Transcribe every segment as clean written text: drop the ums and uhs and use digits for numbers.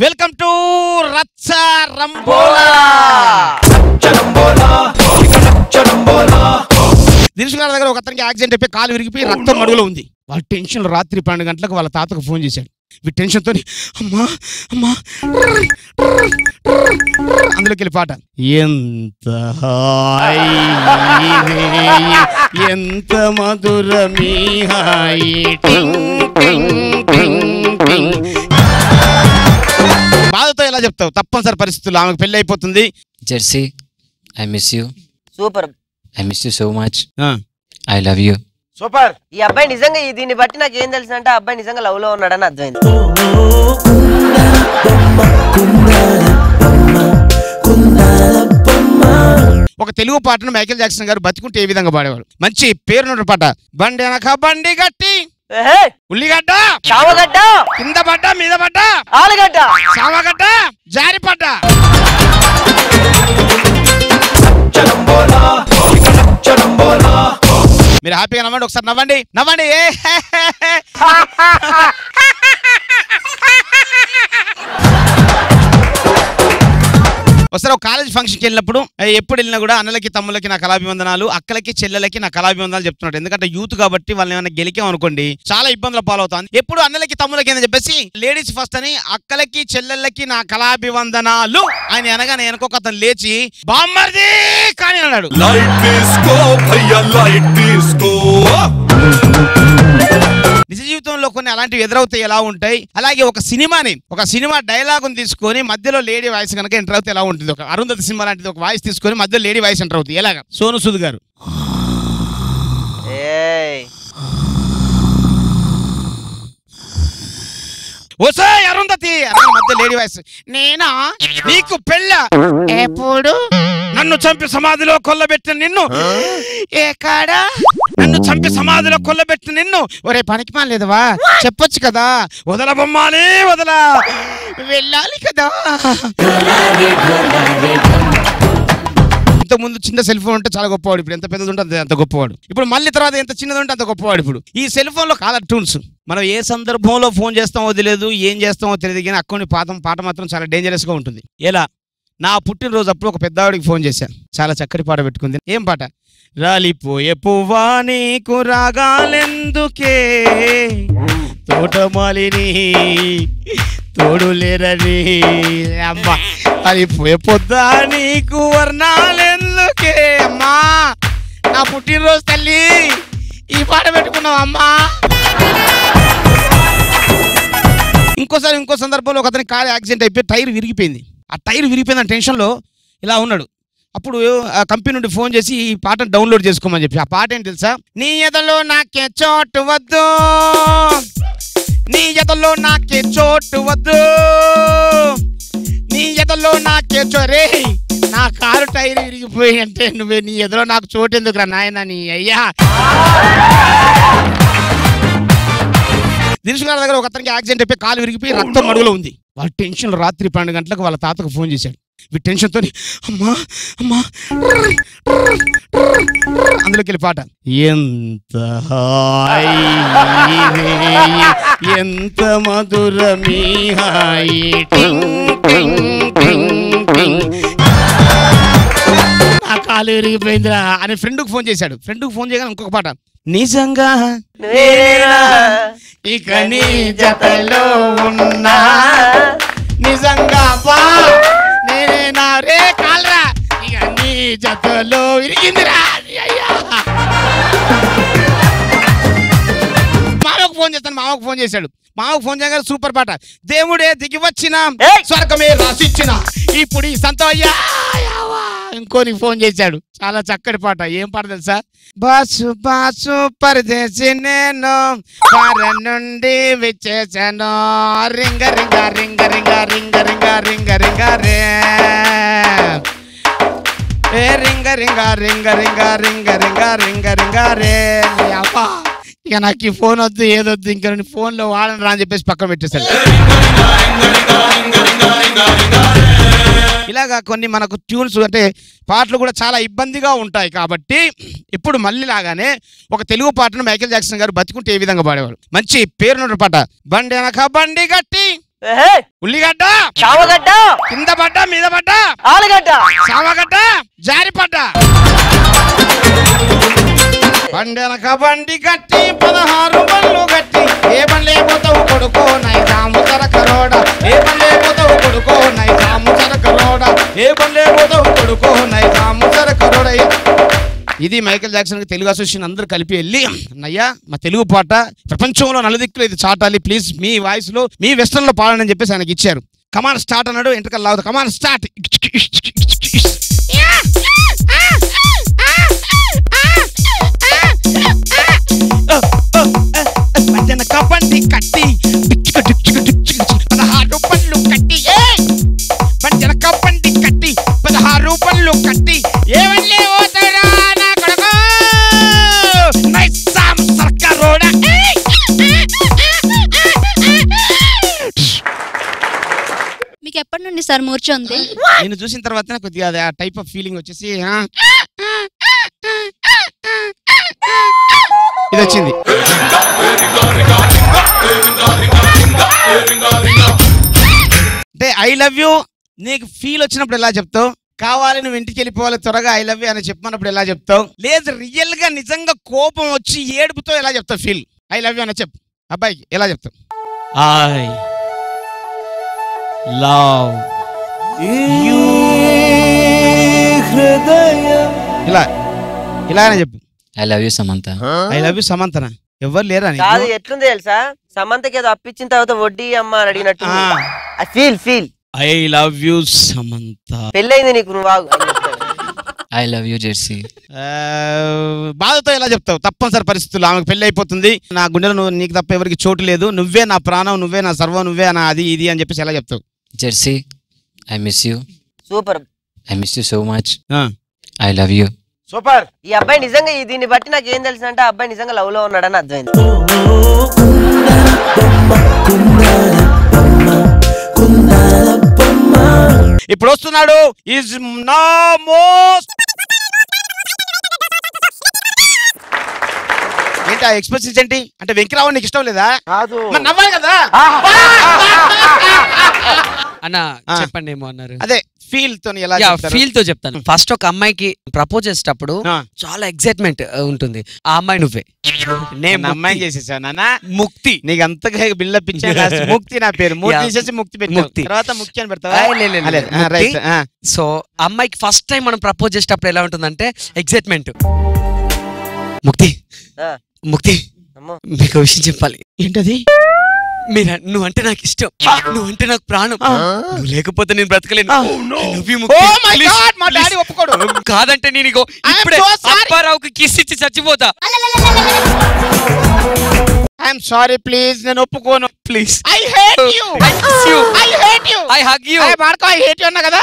Welcome to రచ్చ రంబోలా. దినేష్ గారి దగ్గర ఒక అతనికి యాక్సిడెంట్ అయిపోయి కాలు విరిగిపోయి రక్తం మడుగులో ఉంది. వాళ్ళ టెన్షన్ రాత్రి 12 గంటలకు వాళ్ళ తాతకు ఫోన్ చేశాడు. టెన్షన్తో అమ్మా అమ్మా అందులోకి వెళ్ళి పాట ఎంత హాయి ఎంత మధురమీ హాయి బాధతో ఎలా చెప్తావు? తప్పనిసరి పరిస్థితుల్లో ఆమెకు పెళ్లి అయిపోతుంది. Jersey I miss you. Super. I miss you so much. I love you. Super. ఈ అబ్బాయి నిజంగా దీన్ని బట్టి నాకు ఏం తెలుసు అంటే అబ్బాయి నిజంగా లవ్ లో ఉన్నాడని అర్థమైంది. ఒక తెలుగు పాటను మైకేల్ జాక్సన్ గారు బతికుంటే ఏ విధంగా పాడేవాడు? మంచి పేరున్న పాట. బండి అనక బండి గట్టి ఉల్లిగడ్డ చామగడ్డ కింద పడ్డ మీద పడ్డ ఆలుగడ్డ చామగడ్డ జారి పడ్డ. మీరు హ్యాపీగా నవ్వండి, ఒకసారి నవ్వండి నవ్వండి. ఒకసారి ఒక కాలేజ్ ఫంక్షన్కి వెళ్ళినప్పుడు ఎప్పుడు వెళ్ళినా కూడా అన్నలకి తమ్ములకి నా కళాభివందనాలు, అక్కలకి చెల్లెలకి నా కళాభివందనాలు చెప్తున్నాడు. ఎందుకంటే యూత్ కాబట్టి వాళ్ళని ఏమైనా గెలికాం అనుకోండి చాలా ఇబ్బందుల పాలవుతాను. ఎప్పుడు అన్నలకి తమ్ములకి అని చెప్పేసి లేడీస్ ఫస్ట్ అని అక్కలకి చెల్లెళ్ళకి నా కళాభివందనాలు ఆయన అనగానే వెనకొక అతను లేచి బామ్మర్ది కానీ అన్నాడు. నిజ జీవితంలో కొన్ని అలాంటివి ఎదురవుతాయి, ఎలా ఉంటాయి. అలాగే ఒక సినిమా డైలాగ్ తీసుకొని మధ్యలో లేడీ వాయిస్ కనుక ఎంటర్ అవుతే ఎలా ఉంటుంది? ఒక అరుంధతి సినిమా లాంటిది ఒక వాయిస్ తీసుకొని మధ్యలో లేడీ వాయిస్ ఎంటర్ అవుతుంది. ఎలాగా? సోను సూద్ గారు ఓసే అరుంధతి మధ్య లేడీ వాయిస్, నేనా నీకు పెళ్ళ ఎప్పుడు నన్ను చంపి సమాధిలో కొల్లబెట్టిన నిన్ను ఏకాడా నన్ను చంపి సమాధిలో కొల్లబెట్టిన నిన్ను ఒరే పనికి లేదవా చెప్పొచ్చు కదా, వదల బొమ్మాలి వదల వెళ్ళాలి కదా. ఇంతకుముందు చిన్న సెల్ ఫోన్ ఉంటే చాలా గొప్పవాడు, ఇప్పుడు ఎంత పెద్దది ఉంటే అంత గొప్పవాడు. ఇప్పుడు మళ్ళీ తర్వాత ఎంత చిన్నది ఉంటే అంత గొప్పవాడు. ఇప్పుడు ఈ సెల్ ఫోన్ లో కాలర్ ట్యూన్స్ మనం ఏ సందర్భంలో ఫోన్ చేస్తామో తెలియదు, ఏం చేస్తామో తెలియదు, కానీ అక్కడి పాట మాత్రం చాలా డేంజరస్ గా ఉంటుంది. ఎలా? నా పుట్టినరోజు అప్పుడు ఒక పెద్దవాడికి ఫోన్ చేశాను, చాలా చక్కటి పాట పెట్టుకుంది. ఏం పాట? రాలిపోయే పువ్వా నీకు రాగాలెందుకే తోటమాలిని తోడులేరని అమ్మా, రాలిపోయే పొద్దా నీకు వర్ణాలెందుకే అమ్మా, నా పుట్టినరోజు తల్లి ఈ పాట పెట్టుకున్నావు అమ్మా. ఇంకో సందర్భంలో ఒక అతనికి కారు యాక్సిడెంట్ అయిపోయి టైర్ విరిగిపోయింది. ఆ టైర్ విరిగిపోయిందని టెన్షన్లో ఇలా ఉన్నాడు. అప్పుడు ఆ కంపెనీ నుండి ఫోన్ చేసి ఈ పాటను డౌన్లోడ్ చేసుకోమని చెప్పి. ఆ పాట ఏంటి తెలుసా? నీ ఎదలో నాకే చోటు వద్దు, నీ ఎదలో నాకే చోటు వద్దు, నీ ఎదలో నాకే చోరే, నా కారు టైర్ విరిగిపోయి అంటే నువ్వే నీ ఎదలో నాకు చోటు ఎందుకురా నాయన నీ అయ్యా. దినేష్ గారి దగ్గర ఒక అతనికి యాక్సిడెంట్ అయిపోయి కాలు విరిగిపోయి రక్తం మడుగులో ఉంది. వాళ్ళ టెన్షన్ రాత్రి 12 గంటలకు వాళ్ళ తాతకు ఫోన్ చేశాడు. టెన్షన్తో అమ్మా అమ్మా అందులోకి వెళ్ళి పాట ఎంత హాయి ఎంత మధురమీ హాయి ఆ కాలు విరిగిపోయిందిరా అని ఫ్రెండ్కి ఫోన్ చేశాడు. ఫ్రెండ్కి ఫోన్ చేయగానే ఇంకొక పాట, నిజంగా ఇక నీ జతలో ఉన్నా నిజంగా బా నేనేనా రే కాలరా ఇక నీ జతలో విరిగిందిరా అయ్యా. మామకు ఫోన్ చేస్తాను, మామకు ఫోన్ చేశాడు. మామకు ఫోన్ చేయగానే సూపర్ పాట, దేవుడే దిగి వచ్చిన స్వర్గమే రాసిచ్చిన ఇప్పుడు ఈ సంతో అయ్యా. ఇంకో నీకు ఫోన్ చేశాడు, చాలా చక్కటి పాట. ఏం పాట తెలుసా? బాసు బాసు పరదేశి నేను ఫారెన్ నుండి విచ్చేసాను, రింగ రింగ రింగ రింగ రింగ రింగ రింగ రింగ రే ఏ రింగ రింగ రింగ రింగ రింగ రింగ రింగ రింగ రే. అబ్బా ఇక నాకు ఈ ఫోన్ వద్దు ఏదొద్దు, ఇంకా ఫోన్లో వాడను రా అని చెప్పేసి పక్కన పెట్టేశాడు. ఇలాగా కొన్ని మనకు ట్యూన్స్ అంటే పాటలు కూడా చాలా ఇబ్బందిగా ఉంటాయి. కాబట్టి ఇప్పుడు మళ్ళీ లాగానే ఒక తెలుగు పాటను మైకేల్ జాక్సన్ గారు బతికుంటే ఏ విధంగా పాడేవాడు. మంచి పేరున్న పాట. బండి అనక బండి గట్టి ఉల్లిగడ్డ చామగడ్డ కింద పడ్డ మీద పడ్డ ఆలుగడ్డ చామగడ్డ జారి పడ్డ. బండి అనక బండి గట్టి 16 బండ్లు గట్టి ఏ బండ్లే పోతావు కొడుకో నైజాము తరకరోడ, ఏ బండ్లే పోతావు కొడుకో నైజాము తరకరోడ, ఏ బండ్లే పోతావు కొడుకో నైజాము తరకరోడ. ఇది మైకేల్ జాక్సన్ తెలుగు అసోసియేషన్ అందరూ కలిపి వెళ్ళి అన్నయ్యా మా తెలుగు పాట ప్రపంచంలో నలుదిక్కులు ఇది చాటాలి, ప్లీజ్ మీ వాయిస్ లో మీ వెస్టర్న్ లో పాడండి అని చెప్పేసి ఆయనకి ఇచ్చారు. కమాన్ స్టార్ట్ అన్నాడు, ఎంట్రకల్ లావుతా కమాన్ స్టార్ట్. బండి కట్టి 16 పళ్ళు కట్టి బండి కట్టి 16 పళ్ళు కట్టి ఏమల్లే పోతాడా నా కొడుకు నైజాం సర్కారోడ. మీకు ఎప్పటి నుండి సార్ మూర్ఛ ఉంది? నేను చూసిన తర్వాత కొద్దిగా ఆ టైప్ ఆఫ్ ఫీలింగ్ వచ్చేసి ఇది వచ్చింది. అంటే ఐ లవ్ యూ నీకు ఫీల్ వచ్చినప్పుడు ఎలా చెప్తావు? కావాలి నువ్వు ఇంటికి వెళ్ళిపోవాలి త్వరగా ఐ లవ్ యూ అని చెప్పమన్నప్పుడు ఎలా చెప్తావు? లేదు రియల్ గా నిజంగా కోపం వచ్చి ఏడుపుతో ఎలా చెప్తావు ఫీల్? ఐ లవ్ యూ అని చెప్పు అబ్బాయికి ఎలా చెప్తావు? ఐ లవ్ యూ ఇలా ఇలానే చెప్పు. I love you, Samantha. I love you సమంతన. ఎవరు లేరా కాదు, ఎట్లుంది తెలుసా? సమంతకి ఏదో అప్పించిన తర్వాత వడ్డీ అమ్మ అని అడిగినట్టు. Feel I love you Samantha. పెళ్ళైంది నీకు, నువ్వు ఆగు. I love you, Jersey. బాధతో ఎలా చెప్తావు? తప్పనిసరి పరిస్థితుల్లో ఆమెకు పెళ్లి అయిపోతుంది, నా గుండెలో నీకు తప్ప ఎవరికి చోటు లేదు, నువ్వే నా ప్రాణం, నువ్వే నా సర్వం, నువ్వే నా అది ఇది అని చెప్పేసి ఎలా చెప్తావు? Jersey, I miss you. Super. I miss you so much. I love you. Super. ఈ అబ్బాయి నిజంగా దీన్ని బట్టి నాకు ఏం తెలుసు అంటే, ఆ అబ్బాయి నిజంగా లవ్ లో ఉన్నాడని అర్థమైంది. ఇప్పుడు వస్తున్నాడు ఈజ్ నా మోస్ట్. ఏంటి ఆ ఎక్స్ప్రెషన్స్ ఏంటి? అంటే వెంకరావు నీకు ఇష్టం లేదా? మరి నవ్వాలి కదా. అన్న చెప్పండి ఏమో అన్నారు. అదే ఫీల్ తో ఎలా ఫీల్ తో చెప్తాను. ఫస్ట్ ఒక అమ్మాయికి ప్రపోజ్ చేసేటప్పుడు చాలా ఎక్సైట్మెంట్ ఉంటుంది. ఆ అమ్మాయి నువ్వే. నేను అమ్మాయి చేసేసావు నాన్న. ముక్తి. నీకు అంతగా బిల్డప్ ఇచ్చా. ముక్తి నా పేరు. మూడు తీసేసి ముక్తి పెట్టి తర్వాత ముక్తి అని పెడతావా? సో అమ్మాయికి ఫస్ట్ టైం మనం ప్రపోజ్ చేసేటప్పుడు ఎలా ఉంటుందంటే ఎక్సైట్మెంట్. ముక్తి ముక్తి మీకు విషయం చెప్పాలి. ఏంటది? నువ్వంటే నాకు ఇష్టం, నువ్వంటే నాకు ప్రాణం, నువ్వు లేకపోతే నేను బ్రతకలేను. కాదంటే నేను ఇప్పుడే అప్పారావుకి కిస్ ఇచ్చి చచ్చిపోతా. ఐఎమ్ సారీ ప్లీజ్, నేను ఒప్పుకోను please. I hate you. I hate you. I hug you. I hate you అన్నా కదా.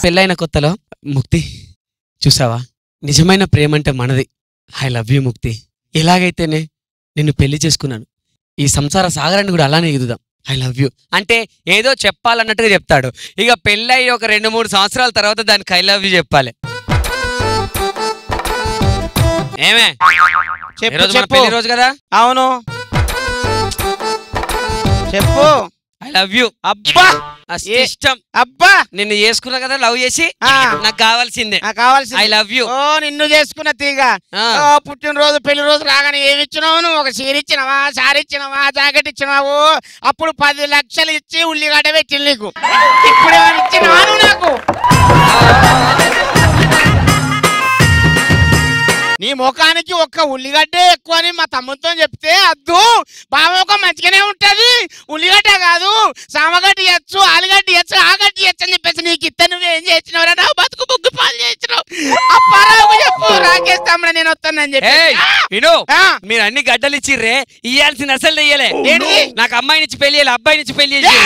పెళ్ళైన కొత్తలో ముక్తి చూసావా, నిజమైన ప్రేమ అంటే మనది. ఐ లవ్ యూ ముక్తి. ఎలాగైతేనే నిన్ను పెళ్లి చేసుకున్నాను, ఈ సంసార సాగరాన్ని కూడా అలానే ఎదుదాం. ఐ లవ్ యూ అంటే ఏదో చెప్పాలన్నట్టుగా చెప్తాడు. ఇక పెళ్ళయి ఒక 2-3 సంవత్సరాల తర్వాత దానికి ఐ లవ్ యూ చెప్పాలి. ఏమే పెళ్లి రోజు కదా? అవును చెప్పు. I love you. అబ్బా ఇష్టం. అబ్బా నిన్ను చేసుకున్నా కదా, లవ్ చేసి నాకు కావాల్సిందే. కావాల్సింది. I love you. ఓ నిన్ను చేసుకున్న తీగ. పుట్టినరోజు పెళ్లి రోజు రాగానే ఏమి ఇచ్చినావు నువ్వు? ఒక చీర ఇచ్చినావా, సారీ ఇచ్చినావా, జాకెట్ ఇచ్చినావు. అప్పుడు 10 లక్షలు ఇచ్చి ఉల్లిగడ్డ పెట్టి నీకు. ఇప్పుడు ఏమైనా ఇచ్చినావా నువ్వు నాకు? నీ ముఖానికి ఒక్క ఉల్లిగడ్డే ఎక్కువ అని మా తమ్ముతో చెప్తే అద్దు బావ ఒక మంచిగానే ఉంటది. ఉల్లిగడ్డ కాదు సామగడ్డ ఇవ్వచ్చు, ఆలుగడ్డ ఇవ్వచ్చు, ఆగడ్డ ఇవ్వచ్చు అని చెప్పేసి నీకు ఇత్త నువ్వేం చేసినవరా? నా బతుకు బుగ్గు పాలు చేసినావు. చెప్పు రాకేష్ తమ్ముడు నేను వస్తానని చెప్పి. విను, మీరు అన్ని గడ్డలు ఇచ్చిర్రే, ఇయ్యాల్సిన అసలు ఇయ్యలే. నాకు అమ్మాయి నుంచి పెళ్లి చేయాలి, అబ్బాయి నుంచి పెళ్లి చేయాలి.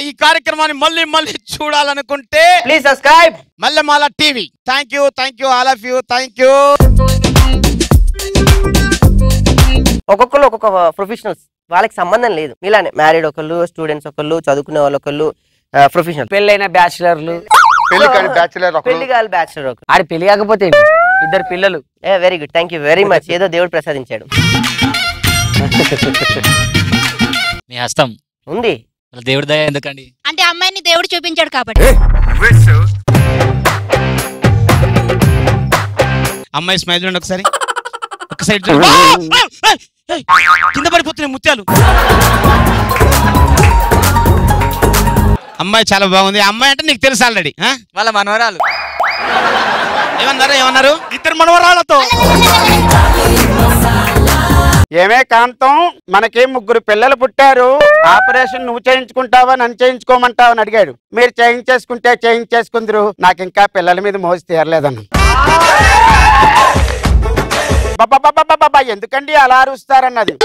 ఈ కార్యక్రమాన్ని మళ్ళీ మళ్ళీ చూడాలనుకుంటే please subscribe Mallemala TV. Thank you all of you. Thank you. ఒక్కొక్కరు ఒక్కొక్క ప్రొఫెషనల్స్, వాళ్ళకి సంబంధం లేదు. ఇలానే మ్యారీడ్ ఒకళ్ళు, స్టూడెంట్స్ ఒకళ్ళు, చదువుకునే వాళ్ళు ఒకళ్ళు, ప్రొఫెషనల్. పెళ్ళైన బ్యాచులర్లు, పెళ్లి కాని బ్యాచులర్ ఒకరు. ఆడి పెళ్లి కాకపోతే ఇద్దరు పిల్లలు. Very good, thank you very much. ఏదో దేవుడు ప్రసాదించాడు. మీ హస్తం ఉంది. దేవుడి దయ ఎందుకండి? అంటే అమ్మాయిని దేవుడు చూపించాడు కాబట్టి. అమ్మాయి స్మైల్ చూడండి ఒకసారి. ఒక సైడ్ కింద పడిపోతున్నాయి ముత్యాలు. అమ్మాయి చాలా బాగుంది. అమ్మాయి అంటే నీకు తెలుసు ఆల్రెడీ. వాళ్ళ మనవరాలు. ఏమన్నారు? ఇద్దరు మనవరాలతో. ఏమే కాంతం, మనకి 3 పిల్లలు పుట్టారు. ఆపరేషన్ నువ్వు చేయించుకుంటావా నన్ను చేయించుకోమంటావా అని అడిగాడు. మీరు చేయించేసుకుంటే చేయించేసుకుందరు, నాకు ఇంకా పిల్లల మీద మోసి తీరలేదన్న. బాబా ఎందుకండి అలా అరుస్తారన్నది.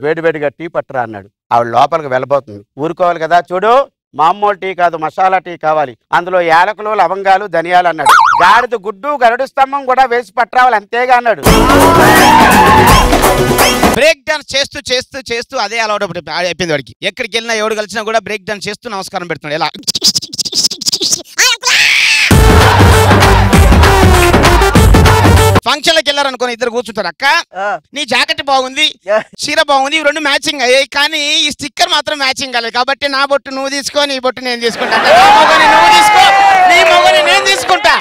వేడివేడిగా టీ పట్టరా అన్నాడు. ఆవిడ లోపలికి వెళ్ళబోతుంది. ఊరుకోవాలి కదా. చూడు, మామూలు టీ కాదు, మసాలా టీ కావాలి. అందులో యాలకులు, లవంగాలు, ధనియాలు అన్నాడు. గాడిద గుడ్డు, గరుడు స్తంభం కూడా వేసి పట్టరావాలి, అంతేగా అన్నాడు. బ్రేక్ డాన్స్ చేస్తూ చేస్తూ చేస్తూ అదే అలవాటు అయిపోయింది వాడికి. ఎక్కడికి వెళ్ళినా ఎవడు కలిసినా కూడా బ్రేక్ డాన్స్ చేస్తూ నమస్కారం పెడుతున్నాడు. ఎలా ఫంక్షన్లకు వెళ్ళారనుకోని ఇద్దరు కూర్చుంటారు. అక్క నీ జాకెట్ బాగుంది, చీర బాగుంది, ఇవి 2 మ్యాచింగ్ అయ్యాయి, కానీ ఈ స్టిక్కర్ మాత్రం మ్యాచింగ్ కాలేదు. కాబట్టి నా బొట్టు నువ్వు తీసుకో, నీ బొట్టు నేను తీసుకుంటా. నా మొగని నువ్వు తీసుకో, నీ మొగని నేను తీసుకుంటా.